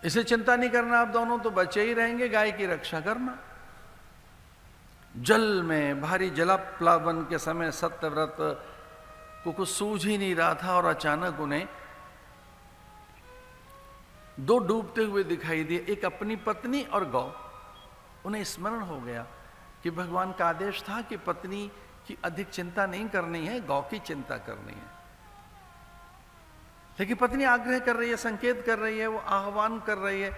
इसे चिंता नहीं करना, आप दोनों तो बचे ही रहेंगे, गाय की रक्षा करना। जल में भारी जलाप्लावन के समय सत्यव्रत को कुछ सूझ ही नहीं रहा था और अचानक उन्हें दो डूबते हुए दिखाई दिए, एक अपनी पत्नी और गौ। उन्हें स्मरण हो गया कि भगवान का आदेश था कि पत्नी की अधिक चिंता नहीं करनी है, गौ की चिंता करनी है। लेकिन पत्नी आग्रह कर रही है, संकेत कर रही है, वो आह्वान कर रही है,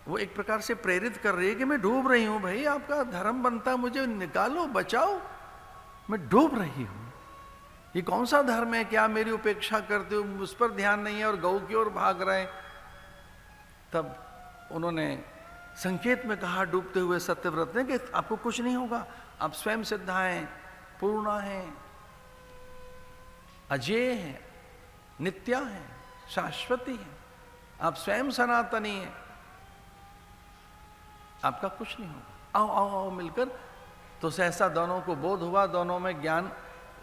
वो एक प्रकार से प्रेरित कर रही है कि मैं डूब रही हूं भाई, आपका धर्म बनता है मुझे निकालो, बचाओ, मैं डूब रही हूं। ये कौन सा धर्म है कि आप मेरी उपेक्षा करते हो, उस पर ध्यान नहीं है और गौ की ओर भाग रहे हैं। तब उन्होंने संकेत में कहा डूबते हुए सत्यव्रत ने कि आपको कुछ नहीं होगा, आप स्वयं सिद्धा हैं, पूर्णा हैं, अजेय हैं, नित्या हैं, शाश्वती हैं, आप स्वयं सनातनी हैं, आपका कुछ नहीं होगा, आओ आओ आओ मिलकर। तो सहसा दोनों को बोध हुआ, दोनों में ज्ञान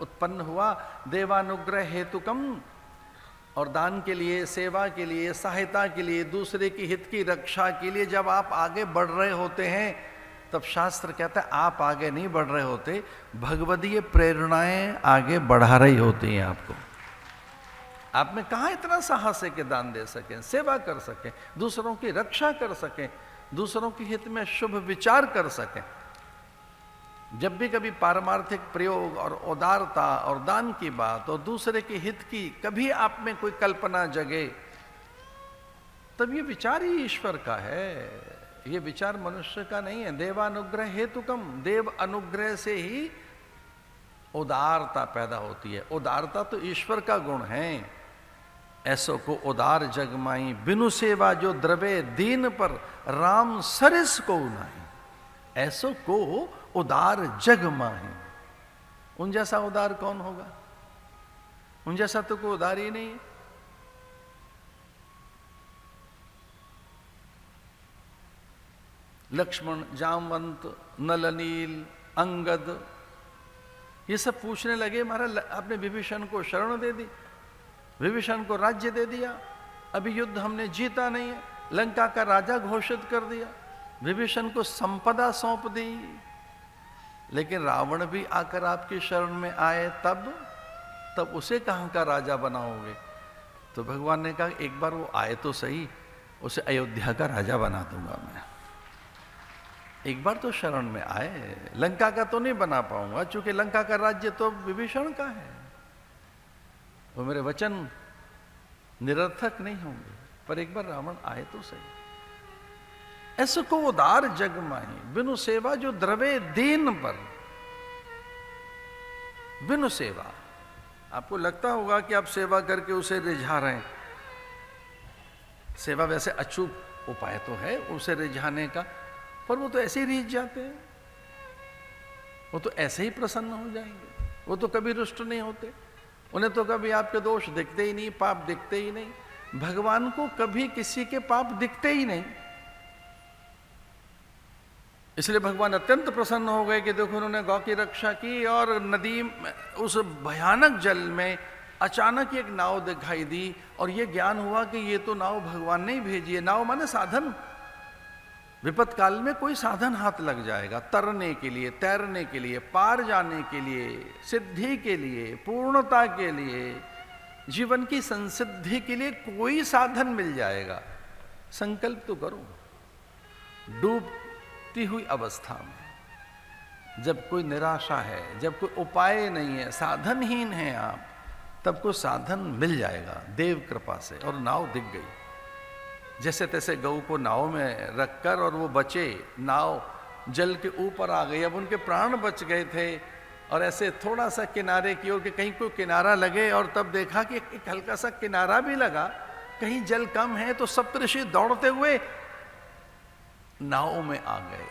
उत्पन्न हुआ। देवानुग्रह हेतुकम, और दान के लिए, सेवा के लिए, सहायता के लिए, दूसरे की हित की रक्षा के लिए जब आप आगे बढ़ रहे होते हैं, तब शास्त्र कहता है आप आगे नहीं बढ़ रहे होते, भगवदीय प्रेरणाएं आगे बढ़ा रही होती हैं आपको। आप में कहाँ इतना साहस है कि दान दे सकें, सेवा कर सकें, दूसरों की रक्षा कर सकें, दूसरों के हित में शुभ विचार कर सकें। जब भी कभी पारमार्थिक प्रयोग और उदारता और दान की बात और दूसरे के हित की कभी आप में कोई कल्पना जगे, तब ये विचार ही ईश्वर का है, ये विचार मनुष्य का नहीं है। देवानुग्रह हेतुकम, देव अनुग्रह से ही उदारता पैदा होती है। उदारता तो ईश्वर का गुण है। ऐसो को उदार जगमाई, बिनु सेवा जो द्रवे दीन पर, राम सरिस को नहीं। ऐसो को उदार जग माही, उन जैसा उदार कौन होगा, उन जैसा तो कोई उदार ही नहीं है। लक्ष्मण, जामवंत, नलनील, अंगद ये सब पूछने लगे महाराज आपने विभीषण को शरण दे दी, विभीषण को राज्य दे दिया, अभी युद्ध हमने जीता नहीं है, लंका का राजा घोषित कर दिया, विभीषण को संपदा सौंप दी, लेकिन रावण भी आकर आपकी शरण में आए, तब उसे कहां का राजा बनाओगे। तो भगवान ने कहा एक बार वो आए तो सही, उसे अयोध्या का राजा बना दूंगा मैं, एक बार तो शरण में आए, लंका का तो नहीं बना पाऊंगा क्योंकि लंका का राज्य तो विभीषण का है, वो मेरे वचन निरर्थक नहीं होंगे, पर एक बार रावण आए तो सही। ऐसे को उदार जग माही, बिनु सेवा जो द्रवे दीन पर, बिनु सेवा। आपको लगता होगा कि आप सेवा करके उसे रिझा रहे हैं, सेवा वैसे अचूक उपाय तो है उसे रिझाने का, पर वो तो ऐसे ही रिझ जाते हैं, वो तो ऐसे ही प्रसन्न हो जाएंगे, वो तो कभी रुष्ट नहीं होते, उन्हें तो कभी आपके दोष दिखते ही नहीं, पाप दिखते ही नहीं। भगवान को कभी किसी के पाप दिखते ही नहीं, इसलिए भगवान अत्यंत प्रसन्न हो गए कि देखो उन्होंने गौ की रक्षा की और नदी उस भयानक जल में अचानक एक नाव दिखाई दी और ये ज्ञान हुआ कि ये तो नाव भगवान ने ही भेजी है। नाव माने साधन, विपत काल में कोई साधन हाथ लग जाएगा, तरने के लिए, तैरने के लिए, पार जाने के लिए, सिद्धि के लिए, पूर्णता के लिए, जीवन की संसिद्धि के लिए कोई साधन मिल जाएगा। संकल्प तो करो। डूबती हुई अवस्था में जब कोई निराशा है, जब कोई उपाय नहीं है, साधनहीन है आप, तब को साधन मिल जाएगा देव कृपा से। और नाव दिख गई, जैसे तैसे गऊ को नाव में रखकर और वो बचे, नाव जल के ऊपर आ गई, अब उनके प्राण बच गए थे और ऐसे थोड़ा सा किनारे की ओर कि कहीं कोई किनारा लगे, और तब देखा कि एक हल्का सा किनारा भी लगा, कहीं जल कम है, तो सप्तऋषि दौड़ते हुए नाव में आ गए।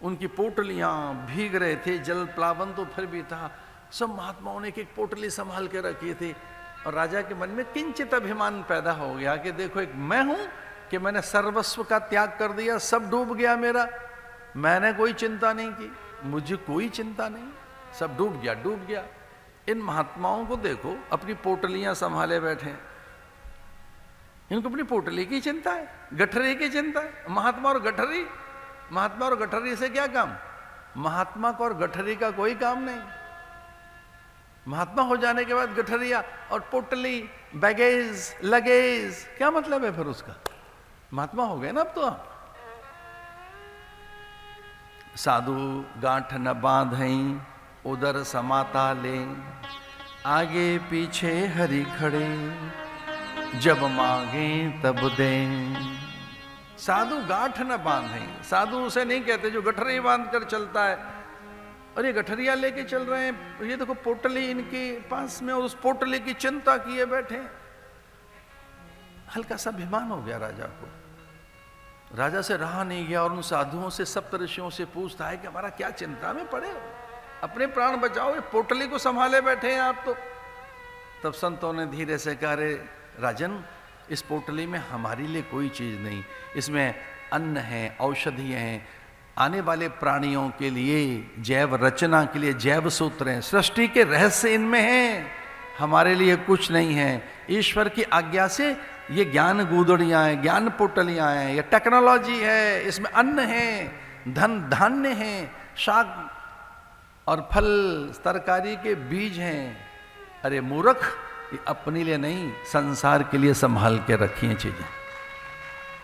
उनकी पोटलियां भीग रहे थे, जल प्लावन तो फिर भी था, सब महात्माओं ने एक पोटली संभाल के रखी थी और राजा के मन में किंचित अभिमान पैदा हो गया कि देखो एक मैं हूं कि मैंने सर्वस्व का त्याग कर दिया, सब डूब गया मेरा, मैंने कोई चिंता नहीं की, मुझे कोई चिंता नहीं, सब डूब गया डूब गया। इन महात्माओं को देखो अपनी पोटलियां संभाले बैठे, इनको अपनी पोटली की चिंता है, गठरी की चिंता है। महात्मा और गठरी, महात्मा और गठरी से क्या काम? महात्मा को और गठरी का कोई काम नहीं। महात्मा हो जाने के बाद गठरिया और पोटली, बैगेज, लगेज, क्या मतलब है फिर उसका? महात्मा हो गए ना अब तो आप। साधु गांठ न बांधई, उदर समाता ले, आगे पीछे हरि खड़े, जब मांगे तब दें। साधु गांठ न बांधे, साधु उसे नहीं कहते जो गठरी बांध कर चलता है। और ये गठरिया लेके चल रहे हैं, ये देखो पोटली इनके पास में, और उस पोटली की चिंता किए बैठे। हल्का सा अभिमान हो गया राजा को। राजा से रहा नहीं गया और उन साधुओं से, सप्तऋषियों से पूछता है कि हमारा क्या चिंता में पड़े, अपने प्राण बचाओ, ये पोटली को संभाले बैठे हैं आप तो। तब संतों ने धीरे से कहा, रे राजन, इस पोटली में हमारे लिए कोई चीज नहीं, इसमें अन्न है, औषधियां हैं, आने वाले प्राणियों के लिए, जैव रचना के लिए जैव सूत्र हैं, सृष्टि के रहस्य इनमें हैं, हमारे लिए कुछ नहीं है। ईश्वर की आज्ञा से ये ज्ञान गूदड़ियां हैं, ज्ञान पोटलियां हैं, ये टेक्नोलॉजी है, इसमें अन्न है, धन धान्य है, शाक और फल तरकारी के बीज हैं। अरे मूर्ख, ये अपने लिए नहीं, संसार के लिए संभाल के रखी हैं चीजें।